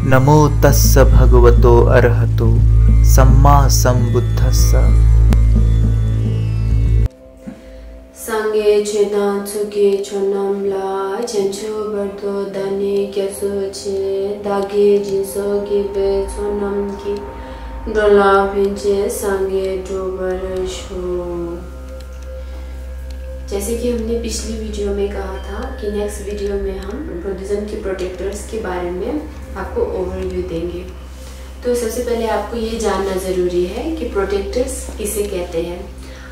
नमो तस्स भगवतो अरहतो सम्मा सम्बुद्धस्स। सांगे चेना चुके चोनम ला चंचो बर्दो दाने कैसो छे दागे जिसो की बे चोनम की डोला पिंचे सांगे डोबर शो। जैसे कि हमने पिछली वीडियो में कहा था कि नेक्स्ट वीडियो में हम बुद्धिज्म के प्रोटेक्टर्स के बारे में आपको ओवरव्यू देंगे। तो सबसे पहले आपको ये जानना ज़रूरी है कि प्रोटेक्टर्स किसे कहते हैं।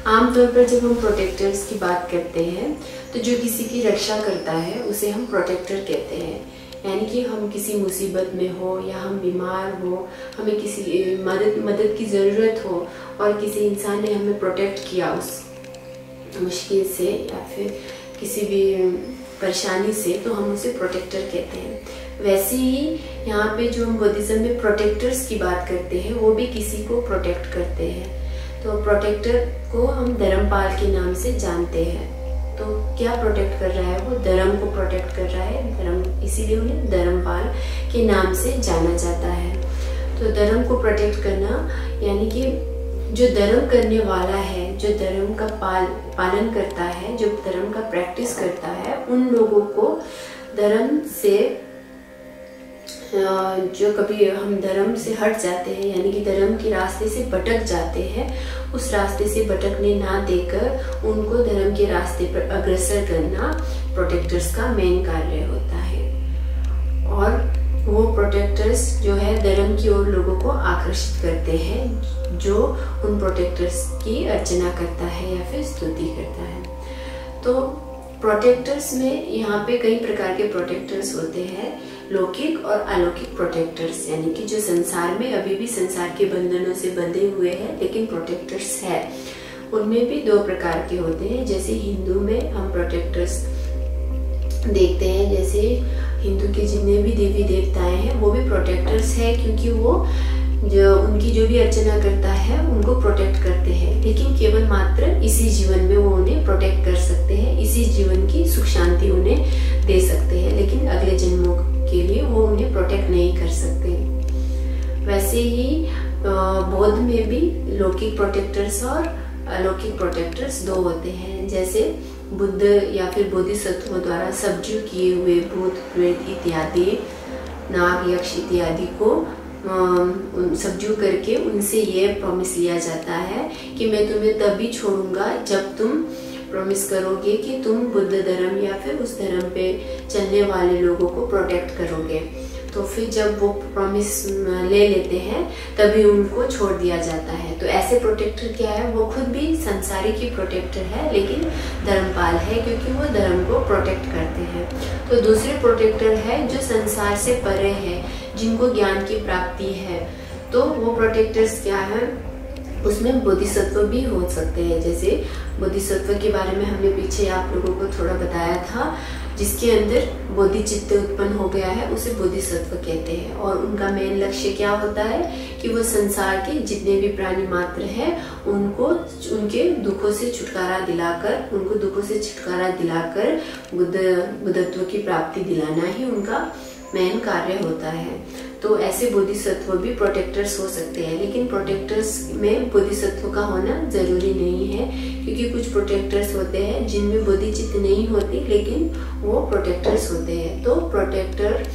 आमतौर पर जब हम प्रोटेक्टर्स की बात करते हैं तो जो किसी की रक्षा करता है उसे हम प्रोटेक्टर कहते हैं। यानी कि हम किसी मुसीबत में हो या हम बीमार हो, हमें किसी मदद की ज़रूरत हो और किसी इंसान ने हमें प्रोटेक्ट किया उस मुश्किल से या फिर किसी भी परेशानी से, तो हम उसे प्रोटेक्टर कहते हैं। वैसे ही यहाँ पे जो हम बुद्धिज्म में प्रोटेक्टर्स की बात करते हैं वो भी किसी को प्रोटेक्ट करते हैं। तो प्रोटेक्टर को हम धर्मपाल के नाम से जानते हैं। तो क्या प्रोटेक्ट कर रहा है? वो धर्म को प्रोटेक्ट कर रहा है। धर्म, इसीलिए उन्हें धर्मपाल के नाम से जाना जाता है। तो धर्म को प्रोटेक्ट करना यानी कि जो धर्म करने वाला है, जो धर्म का पालन करता है, जो धर्म का प्रैक्टिस करता है, उन लोगों को धर्म से जो कभी हम धर्म से हट जाते हैं यानी कि धर्म के रास्ते से भटक जाते हैं, उस रास्ते से भटकने ना देकर उनको धर्म के रास्ते पर अग्रसर करना प्रोटेक्टर्स का मेन कार्य होता है। और वो प्रोटेक्टर्स जो है धर्म की ओर लोगों को आकर्षित करते हैं जो उन प्रोटेक्टर्स की अर्चना करता है या फिर स्तुति करता है। तो प्रोटेक्टर्स में यहाँ पे कई प्रकार के प्रोटेक्टर्स होते हैं, लौकिक और अलौकिक प्रोटेक्टर्स। यानी कि जो संसार में अभी भी संसार के बंधनों से बंधे हुए हैं लेकिन प्रोटेक्टर्स है, उनमें भी दो प्रकार के होते हैं। जैसे हिंदू में हम प्रोटेक्टर्स देखते हैं, जैसे हिंदू के जितने भी देवी देवताएं हैं वो भी प्रोटेक्टर्स है, क्योंकि वो जो उनकी जो भी अर्चना करता है उनको प्रोटेक्ट करते हैं। लेकिन केवल मात्र इसी जीवन में वो उन्हें प्रोटेक्ट कर सकते हैं, इसी जीवन की सुख शांति उन्हें दे सकते हैं, लेकिन अगले जन्मों के लिए वो उन्हें प्रोटेक्ट नहीं कर सकते। वैसे ही बौद्ध में भी लौकिक प्रोटेक्टर्स और अलौकिक प्रोटेक्टर्स दो होते हैं। जैसे बुद्ध या फिर बोधिसत्वों द्वारा सब्ज्यू किए हुए भूत प्रेत इत्यादि, नाग यक्ष इत्यादि को सब्ज्यू करके उनसे ये प्रॉमिस लिया जाता है कि मैं तुम्हें तभी छोड़ूंगा जब तुम प्रॉमिस करोगे कि तुम बुद्ध धर्म या फिर उस धर्म पे चलने वाले लोगों को प्रोटेक्ट करोगे। तो फिर जब वो प्रॉमिस ले लेते हैं तभी उनको छोड़ दिया जाता है। तो ऐसे प्रोटेक्टर क्या है? वो खुद भी संसारिक ही प्रोटेक्टर है लेकिन धर्मपाल है, क्योंकि वो धर्म को प्रोटेक्ट करते हैं। तो दूसरे प्रोटेक्टर है जो संसार से परे है, जिनको ज्ञान की प्राप्ति है। तो वो प्रोटेक्टर्स क्या है? उसमें बोधिसत्व भी हो सकते हैं। जैसे बोधिसत्व के बारे में हमने पीछे आप लोगों को थोड़ा बताया था, जिसके अंदर बोधिचित्त उत्पन्न हो गया है उसे बोधिसत्व कहते हैं। और उनका मेन लक्ष्य क्या होता है कि वो संसार के जितने भी प्राणी मात्र हैं उनको उनके दुखों से छुटकारा दिलाकर बुद्धत्व की प्राप्ति दिलाना ही उनका मेन कार्य होता है। तो ऐसे बोधिसत्व भी प्रोटेक्टर्स हो सकते हैं, लेकिन प्रोटेक्टर्स में बोधिसत्व का होना जरूरी नहीं है, क्योंकि कुछ प्रोटेक्टर्स होते हैं जिनमें बोधिचित्त नहीं होती लेकिन वो प्रोटेक्टर्स होते हैं। तो प्रोटेक्टर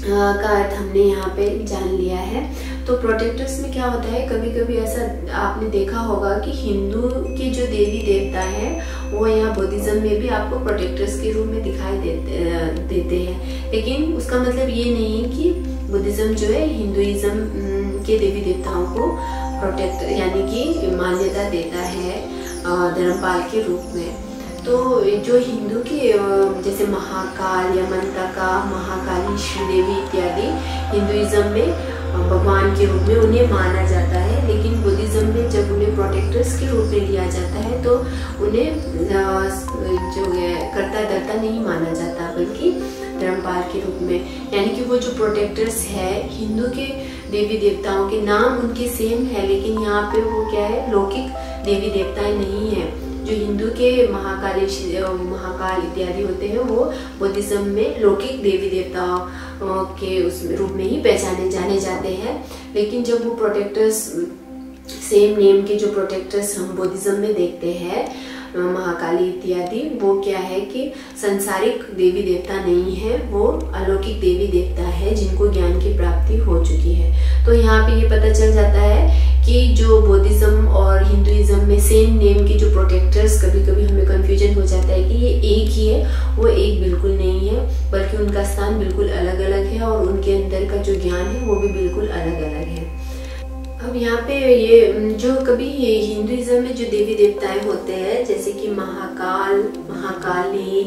का अर्थ हमने यहाँ पे जान लिया है। तो प्रोटेक्टर्स में क्या होता है, कभी कभी ऐसा आपने देखा होगा कि हिंदू के जो देवी देवता हैं वो यहाँ बुद्धिज्म में भी आपको प्रोटेक्टर्स के रूप में दिखाई देते हैं। लेकिन उसका मतलब ये नहीं कि बुद्धिज्म जो है हिंदुइज्म के देवी देवताओं को प्रोटेक्ट यानी कि मान्यता देता है धर्मपाल के रूप में। तो जो हिंदू के जैसे महाकाल या मंतका, महाकाली, श्रीदेवी इत्यादि हिंदुइज्म में भगवान के रूप में उन्हें माना जाता है, लेकिन बुद्धिज्म में जब उन्हें प्रोटेक्टर्स के रूप में लिया जाता है तो उन्हें जो है कर्ता धर्ता नहीं माना जाता बल्कि धर्मपाल के रूप में। यानी कि वो जो प्रोटेक्टर्स है हिंदू के देवी देवताओं के नाम उनके सेम है, लेकिन यहाँ पे वो क्या है, लौकिक देवी देवताएं नहीं है। जो हिंदू के महाकाल इत्यादि होते हैं वो बुद्धिज्म में लौकिक देवी देवताओं के उस रूप में ही पहचाने जाने जाते हैं। लेकिन जब वो प्रोटेक्टर्स, सेम नेम के जो प्रोटेक्टर्स हम बुद्धिज्म में देखते हैं, महाकाली इत्यादि, वो क्या है कि संसारिक देवी देवता नहीं है, वो अलौकिक देवी देवता है जिनको ज्ञान की प्राप्ति हो चुकी है। तो यहाँ पे ये पता चल जाता है कि जो बुद्धिज्म और हिंदुइज्म में सेम नेम के जो प्रोटेक्टर्स, कभी कभी हमें कंफ्यूजन हो जाता है कि ये एक ही है, वो एक बिल्कुल नहीं है, बल्कि उनका स्थान बिल्कुल अलग अलग है और उनके अंदर का जो ज्ञान है वो भी बिल्कुल अलग अलग है। अब यहाँ पे ये जो कभी हिंदुइज्म में जो देवी देवताएं होते हैं, जैसे कि महाकाल, महाकाली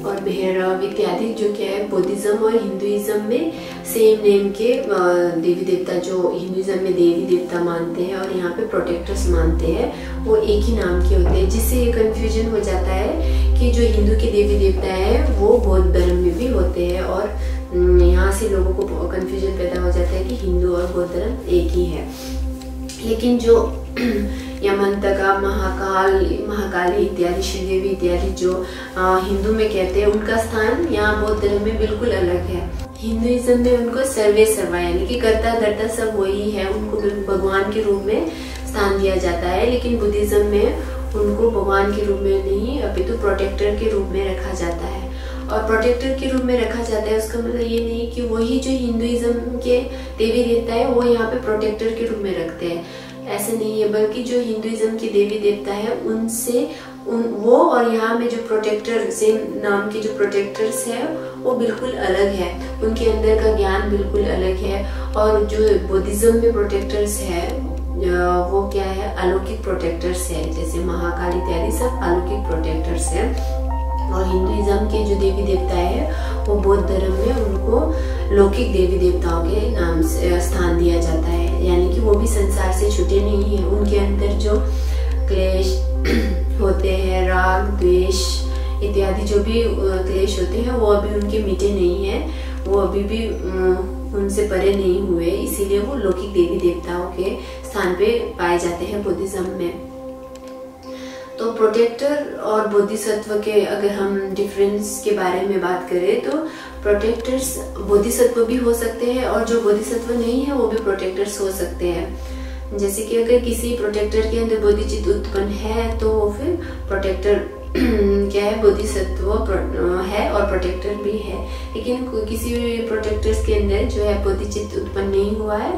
और भैरव इत्यादि, जो क्या है बुद्धिज्म और हिंदुइज्म में सेम नेम के देवी देवता, जो हिंदुइज्म में देवी देवता मानते हैं और यहाँ पे प्रोटेक्टर्स मानते हैं, वो एक ही नाम के होते हैं, जिससे ये कंफ्यूजन हो जाता है कि जो हिंदू के देवी देवता है वो बौद्ध धर्म में भी होते हैं, और यहाँ से लोगों को कंफ्यूजन पैदा हो जाता है कि हिंदू और बौद्ध धर्म एक ही है। लेकिन जो यमंतका, महाकाली इत्यादि, श्रीदेवी इत्यादि जो हिंदू में कहते हैं, उनका स्थान यहाँ बौद्ध धर्म में बिल्कुल अलग है। हिंदुइज्म में उनको सर्वे सर्वा यानी कि कर्ता धर्ता सब वही है, उनको भगवान के रूप में स्थान दिया जाता है। लेकिन बुद्धिज्म में उनको भगवान के रूप में नहीं, अपितु प्रोटेक्टर के रूप में रखा जाता है। और प्रोटेक्टर के रूप में रखा जाता है, उसका मतलब ये नहीं कि वही जो हिंदुइज्म के देवी देवता है वो यहाँ पे प्रोटेक्टर के रूप में रखते हैं, ऐसे नहीं है, बल्कि जो हिंदुइज्म के देवी देवता है उनसे वो और यहाँ में जो प्रोटेक्टर, सेम नाम के जो प्रोटेक्टर्स है वो बिल्कुल अलग है, उनके अंदर का ज्ञान बिल्कुल अलग है। और जो बुद्धिज्म में प्रोटेक्टर्स है वो क्या है, अलौकिक प्रोटेक्टर्स है, जैसे महाकाल इत्यादि सब अलौकिक प्रोटेक्टर्स है। और हिंदुइज्म के जो देवी देवता है वो बौद्ध धर्म में उनको लौकिक देवी देवताओं के नाम से स्थान दिया जाता है, यानी कि वो भी संसार से छुटे नहीं है, उनके अंदर जो क्लेश होते हैं, राग द्वेष इत्यादि जो भी क्लेश होते हैं वो अभी उनके मिटे नहीं है, वो अभी भी उनसे परे नहीं हुए, इसीलिए वो लौकिक देवी देवताओं के स्थान पे पाए जाते हैं बुद्धिज्म में। तो प्रोटेक्टर और बोधिसत्व के अगर हम डिफरेंस के बारे में बात करें तो प्रोटेक्टर्स बोधिसत्व भी हो सकते हैं और जो बोधिसत्व नहीं है वो भी प्रोटेक्टर्स हो सकते हैं। जैसे कि अगर किसी प्रोटेक्टर के अंदर बोधिचित्त उत्पन्न है तो वो फिर प्रोटेक्टर क्या है, बोधिसत्व है और प्रोटेक्टर भी है। लेकिन किसी भी प्रोटेक्टर्स के अंदर जो है बोधिचित्त उत्पन्न नहीं हुआ है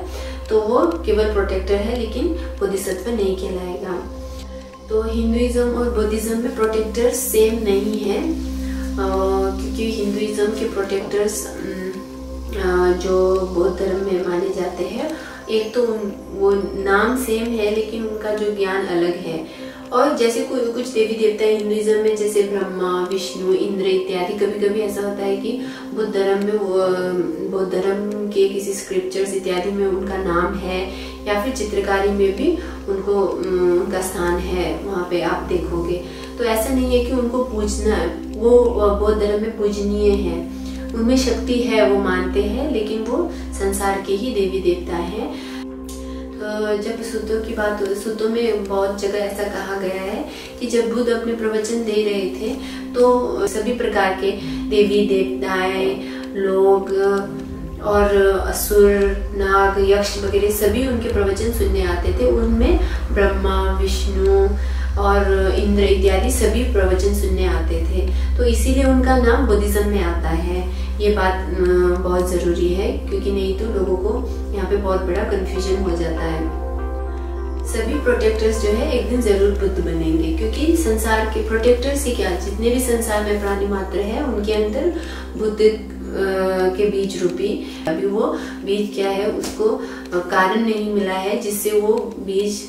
तो वो केवल प्रोटेक्टर है लेकिन बोधिसत्व नहीं कहलाएगा। तो हिंदुइज्म और बुद्धिज्म में प्रोटेक्टर्स सेम नहीं है, क्योंकि हिंदुइज्म के प्रोटेक्टर्स जो बौद्ध धर्म में माने जाते हैं, एक तो वो नाम सेम है लेकिन उनका जो ज्ञान अलग है। और जैसे कुछ देवी देवता है हिंदुइज्म में, जैसे ब्रह्मा, विष्णु, इंद्र इत्यादि, कभी कभी ऐसा होता है कि बुद्ध धर्म में बौद्ध धर्म के किसी स्क्रिप्चर्स इत्यादि में उनका नाम है, या फिर चित्रकारी में भी उनका स्थान है, वहाँ पे आप देखोगे। तो ऐसा नहीं है कि उनको पूजना, वो बौद्ध धर्म में पूजनीय है, उनमें शक्ति है, वो मानते हैं, लेकिन वो संसार के ही देवी देवता हैं। जब सूतों की बात, सूतों में बहुत जगह ऐसा कहा गया है कि जब बुद्ध अपने प्रवचन दे रहे थे तो सभी प्रकार के देवी देवताएं, लोग और असुर, नाग, यक्ष वगैरह सभी उनके प्रवचन सुनने आते थे। उनमें ब्रह्मा, विष्णु और इंद्र इत्यादि सभी प्रवचन सुनने आते थे, तो इसीलिए उनका नाम बुद्धिज्म में आता है। ये बात बहुत जरूरी है, क्योंकि नहीं तो लोगों को यहाँ पे बहुत बड़ा कंफ्यूजन हो जाता है। सभी प्रोटेक्टर्स जो है एक दिन जरूर बुद्ध बनेंगे, क्योंकि संसार के प्रोटेक्टर्स ही क्या, जितने भी संसार में प्राणी मात्र है उनके अंदर बुद्ध के बीज रूपी, अभी वो बीज क्या है उसको कारण नहीं मिला है जिससे वो बीज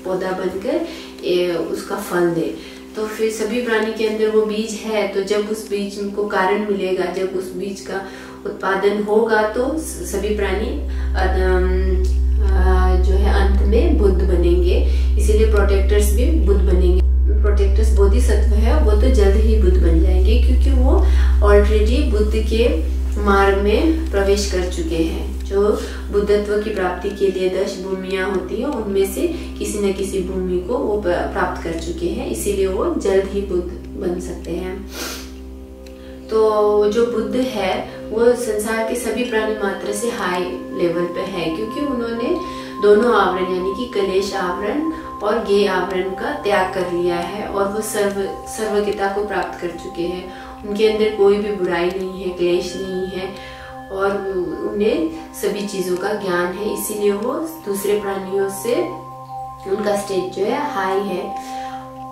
पौधा बनकर उसका फल दे। तो फिर सभी प्राणी के अंदर वो बीज है, तो जब उस बीज को कारण मिलेगा, जब उस बीज का उत्पादन होगा तो सभी प्राणी जो है अंत में बुद्ध बनेंगे। इसीलिए प्रोटेक्टर्स भी बुद्ध बनेंगे। प्रोटेक्टर्स बोधिसत्व है वो तो जल्द ही बुद्ध बन जाएंगे, क्योंकि वो ऑलरेडी बुद्ध के मार्ग में प्रवेश कर चुके हैं। जो बुद्धत्व की प्राप्ति के लिए 10 भूमियां होती है उनमें से किसी न किसी भूमि को वो प्राप्त कर चुके हैं, इसीलिए वो जल्द ही बुद्ध बन सकते हैं। तो जो बुद्ध है वो संसार के सभी प्राणी मात्र से हाई लेवल पे है, क्योंकि उन्होंने दोनों आवरण यानी कि कलेश आवरण और ज्ञेय आवरण का त्याग कर लिया है और वो सर्वज्ञता को प्राप्त कर चुके हैं। उनके अंदर कोई भी बुराई नहीं है, क्लेश नहीं है और उन्हें सभी चीजों का ज्ञान है, इसीलिए वो दूसरे प्राणियों से उनका स्टेज जो है हाई है।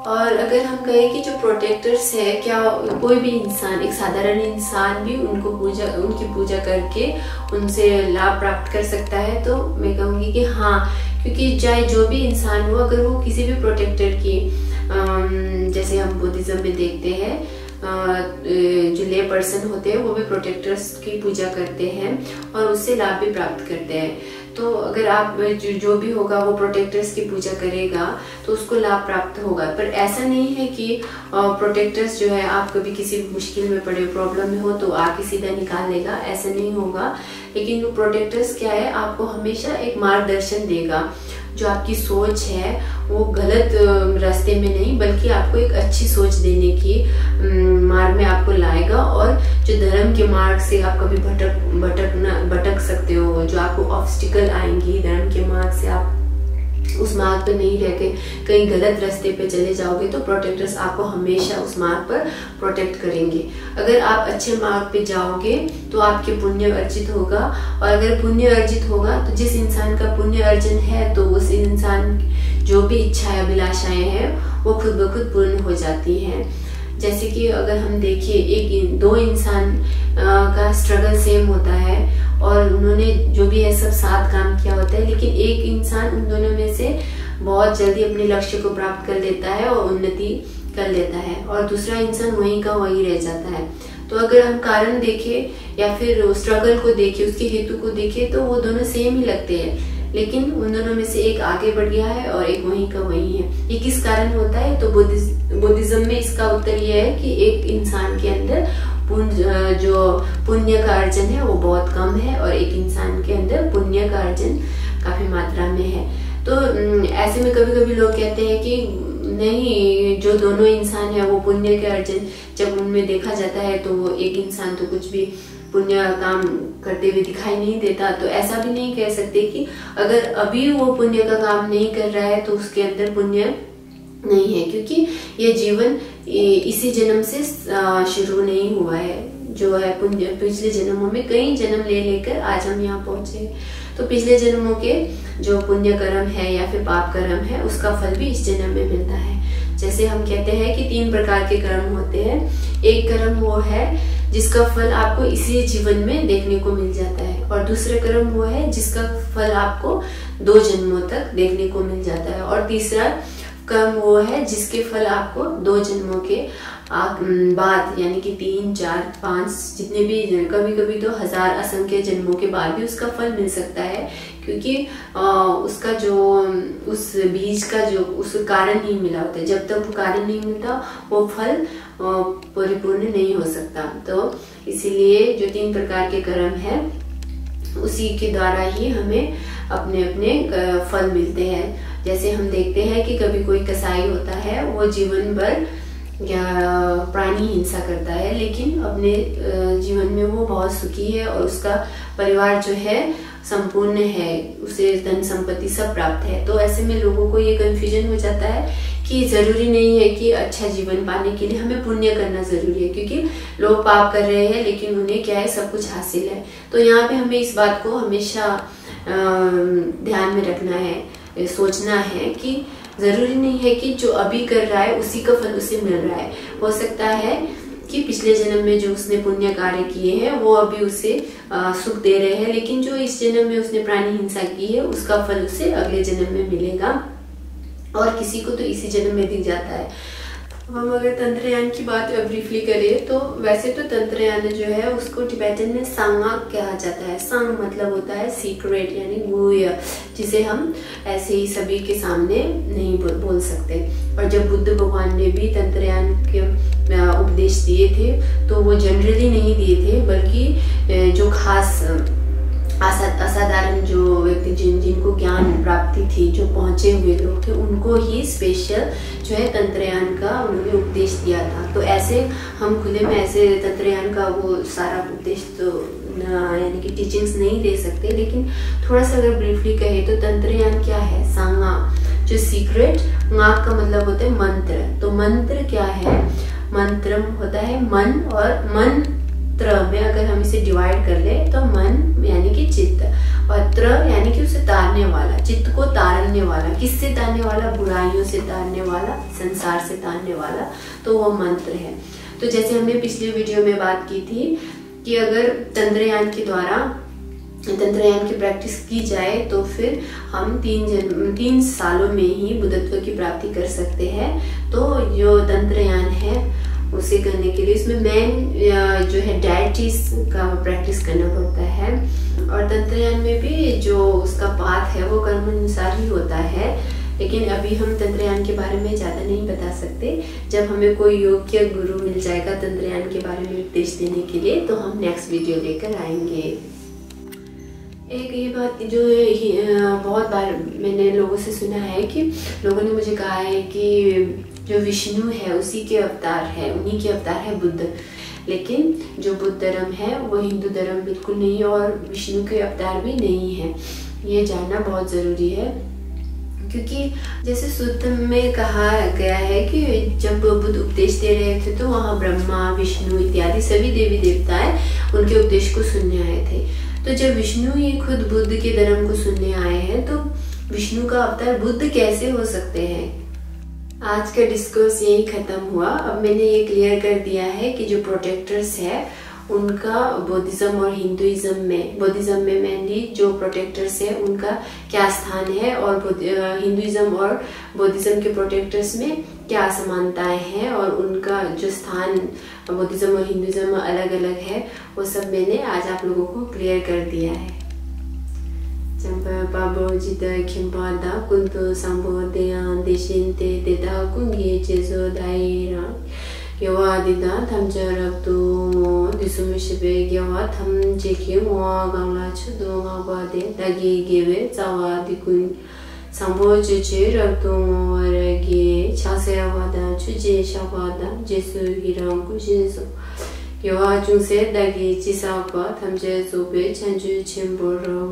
और अगर हम कहें कि जो प्रोटेक्टर्स है, क्या कोई भी इंसान, एक साधारण इंसान भी उनकी पूजा करके उनसे लाभ प्राप्त कर सकता है? तो मैं कहूँगी कि हाँ, क्योंकि चाहे जो भी इंसान हो, अगर वो किसी भी प्रोटेक्टर की जैसे हम बुद्धिज्म में देखते हैं जो ले पर्सन होते हैं वो भी प्रोटेक्टर्स की पूजा करते हैं और उससे लाभ भी प्राप्त करते हैं। तो अगर आप जो भी होगा वो प्रोटेक्टर्स की पूजा करेगा तो उसको लाभ प्राप्त होगा। पर ऐसा नहीं है कि प्रोटेक्टर्स जो है, आप कभी किसी मुश्किल में पड़े, प्रॉब्लम में हो तो आके सीधा निकाल लेगा, ऐसा नहीं होगा। लेकिन वो प्रोटेक्टर्स क्या है, आपको हमेशा एक मार्गदर्शन देगा। जो आपकी सोच है वो गलत रास्ते में नहीं, बल्कि आपको एक अच्छी सोच देने की मार्ग में आपको लाएगा। और जो धर्म के मार्ग से आप कभी भटक सकते हो, जो आपको ऑब्स्टिकल आएंगी धर्म के मार्ग से, आप उस मार्ग पे नहीं रह के कहीं गलत रास्ते पे चले जाओगे, तो प्रोटेक्टर्स आपको हमेशा उस मार्ग पर प्रोटेक्ट करेंगे। अगर आप अच्छे मार्ग पे जाओगे तो आपके पुण्य अर्जित होगा, और अगर पुण्य अर्जित होगा तो जिस इंसान का पुण्य अर्जन है तो उस इंसान जो भी इच्छाएं अभिलाषाएं हैं वो खुद ब खुद पूर्ण हो जाती हैं। जैसे कि अगर हम देखिए दो इंसान का स्ट्रगल सेम होता है और उन्होंने जो भी है सब साथ काम किया होता है, लेकिन एक इंसान उन दोनों में से बहुत जल्दी अपने लक्ष्य को प्राप्त कर लेता है और उन्नति कर लेता है, और दूसरा इंसान वहीं का वहीं रह जाता है। तो अगर हम कारण देखें या फिर स्ट्रगल को देखें, उसके हेतु को देखें, तो वो दोनों सेम ही लगते हैं, लेकिन उन दोनों में से एक आगे बढ़ गया है और एक वहीं का वहीं है। ये किस कारण होता है? तो बुद्धिज्म में इसका उत्तर यह है कि एक इंसान के अंदर जो पुण्य का अर्जन है वो बहुत कम है और एक इंसान के अंदर पुण्य का अर्जन काफी मात्रा में है। तो ऐसे में कभी कभी लोग कहते हैं कि नहीं, जो दोनों इंसान है वो पुण्य के अर्जन जब उनमें देखा जाता है तो वो एक इंसान तो कुछ भी पुण्य काम करते हुए दिखाई नहीं देता। तो ऐसा भी नहीं कह सकते कि अगर अभी वो पुण्य का काम नहीं कर रहा है तो उसके अंदर पुण्य नहीं है, क्योंकि ये जीवन इसी जन्म से शुरू नहीं हुआ है। जो है पुण्य पिछले जन्मों में कई जन्म ले लेकर आज हम यहाँ पहुंचे। तो पिछले जन्मों के जो पुण्य कर्म है या फिर पाप कर्म है उसका फल भी इस जन्म में मिलता है। जैसे हम कहते हैं कि 3 प्रकार के कर्म होते हैं। एक कर्म वो है जिसका फल आपको इसी जीवन में देखने को मिल जाता है, और दूसरा कर्म वो है जिसका फल आपको 2 जन्मों तक देखने को मिल जाता है, और तीसरा कर्म वो है जिसके फल आपको 2 जन्मों के बाद यानी कि 3, 4, 5 जितने भी, कभी कभी तो 1000 असंख्य जन्मों के बाद भी उसका फल मिल सकता है, क्योंकि उसका जो उस बीज का जो उस कारण नहीं मिला होता है। जब तक वो कारण नहीं मिलता वो फल परिपूर्ण नहीं हो सकता। तो इसीलिए जो 3 प्रकार के कर्म है उसी के द्वारा ही हमें अपने अपने फल मिलते हैं। जैसे हम देखते हैं कि कभी कोई कसाई होता है, वो जीवन भर प्राणी हिंसा करता है, लेकिन अपने जीवन में वो बहुत सुखी है और उसका परिवार जो है संपूर्ण है, उसे धन संपत्ति सब प्राप्त है। तो ऐसे में लोगों को ये कंफ्यूजन हो जाता है कि जरूरी नहीं है कि अच्छा जीवन पाने के लिए हमें पुण्य करना जरूरी है, क्योंकि लोग पाप कर रहे हैं लेकिन उन्हें क्या है, सब कुछ हासिल है। तो यहाँ पे हमें इस बात को हमेशा ध्यान में रखना है, सोचना है कि जरूरी नहीं है कि जो अभी कर रहा है उसी का फल उसे मिल रहा है। हो सकता है कि पिछले जन्म में जो उसने पुण्य कार्य किए हैं वो अभी उसे सुख दे रहे हैं, लेकिन जो इस जन्म में उसने प्राणी हिंसा की है उसका फल उसे अगले जन्म में मिलेगा, और किसी को तो इसी जन्म में दिख जाता है। हम अगर तंत्रयान की बात ब्रीफली करें तो वैसे तो तंत्रयान जो है उसको टिबेटन में सांगा कहा जाता है। सांग मतलब होता है सीक्रेट यानी गुह्य, जिसे हम ऐसे ही सभी के सामने नहीं बोल सकते। और जब बुद्ध भगवान ने भी तंत्रयान के उपदेश दिए थे तो वो जनरली नहीं दिए थे, बल्कि जो खास असाधारण जो व्यक्ति जिनको ज्ञान प्राप्ति थी, जो पहुंचे हुए लोग थे, उनको ही स्पेशल जो है तंत्रयान का उन्होंने उपदेश दिया था। तो ऐसे हम खुले में ऐसे तंत्रयान का वो सारा उपदेश तो यानी कि टीचिंग्स नहीं दे सकते, लेकिन थोड़ा सा अगर ब्रीफली कहे तो तंत्रयान क्या है, सांगा जो सीक्रेट, नाक का मतलब होता है मंत्र। तो मंत्र क्या है, मंत्र होता है मन, और मंत्र में अगर हम इसे डिवाइड कर ले तो मन यानी कि चित्त, और त्र यानी कि उसे तारने वाला, चित्त को तारने वाला। किससे तारने वाला, बुराइयों से तारने वाला, संसार से तारने वाला, तो वो मंत्र है। तो जैसे हमने पिछले वीडियो में बात की थी कि अगर तंत्रयान के द्वारा तंत्रयान की प्रैक्टिस की जाए तो फिर हम 3 सालों में ही बुद्धत्व की प्राप्ति कर सकते हैं। तो जो तंत्रयान है उसे करने के लिए इसमें मेन जो है डायटीज का प्रैक्टिस करना पड़ता है, और तंत्रयान में भी जो उसका पाथ है वो कर्म अनुसार ही होता है। लेकिन अभी हम तंत्रयान के बारे में ज़्यादा नहीं बता सकते। जब हमें कोई योग्य गुरु मिल जाएगा तंत्रयान के बारे में उपदेश देने के लिए तो हम नेक्स्ट वीडियो लेकर आएंगे। एक ये बात जो बहुत बार मैंने लोगों से सुना है कि लोगों ने मुझे कहा है कि जो विष्णु है उसी के अवतार है, उन्हीं के अवतार है बुद्ध, लेकिन जो बुद्ध धर्म है वो हिंदू धर्म बिल्कुल नहीं, और विष्णु के अवतार भी नहीं है। ये जानना बहुत ज़रूरी है, क्योंकि जैसे सूत्र में कहा गया है कि जब बुद्ध उपदेश दे रहे थे तो वहाँ ब्रह्मा, विष्णु इत्यादि सभी देवी देवताएं उनके उपदेश को सुनने आए थे। तो जब विष्णु ही खुद बुद्ध के धर्म को सुनने आए हैं तो विष्णु का अवतार बुद्ध कैसे हो सकते हैं। आज का डिस्कोर्स यही खत्म हुआ। अब मैंने ये क्लियर कर दिया है कि जो प्रोटेक्टर्स है उनका बुद्धिज्म और हिंदुइज्म में, बुद्धिज्म में मेनली जो प्रोटेक्टर्स है उनका क्या स्थान है, और हिंदुइज्म और बुद्धिज्म के प्रोटेक्टर्स में क्या समानताएं हैं, और उनका जो स्थान बुद्धिज्म और हिंदुइज्म में अलग अलग है, वो सब मैंने आज आप लोगों को क्लियर कर दिया है। Yawādida tamcharaktu disumishbe gyawa tam jeki wa gangla chudu ngabade dagi gebe zawadikun sambo chichi raktu waragi chasayawada chuje shabada jesu hirangu jesu Yawa jungse dagi chisaka tamche zobe chanju chimboro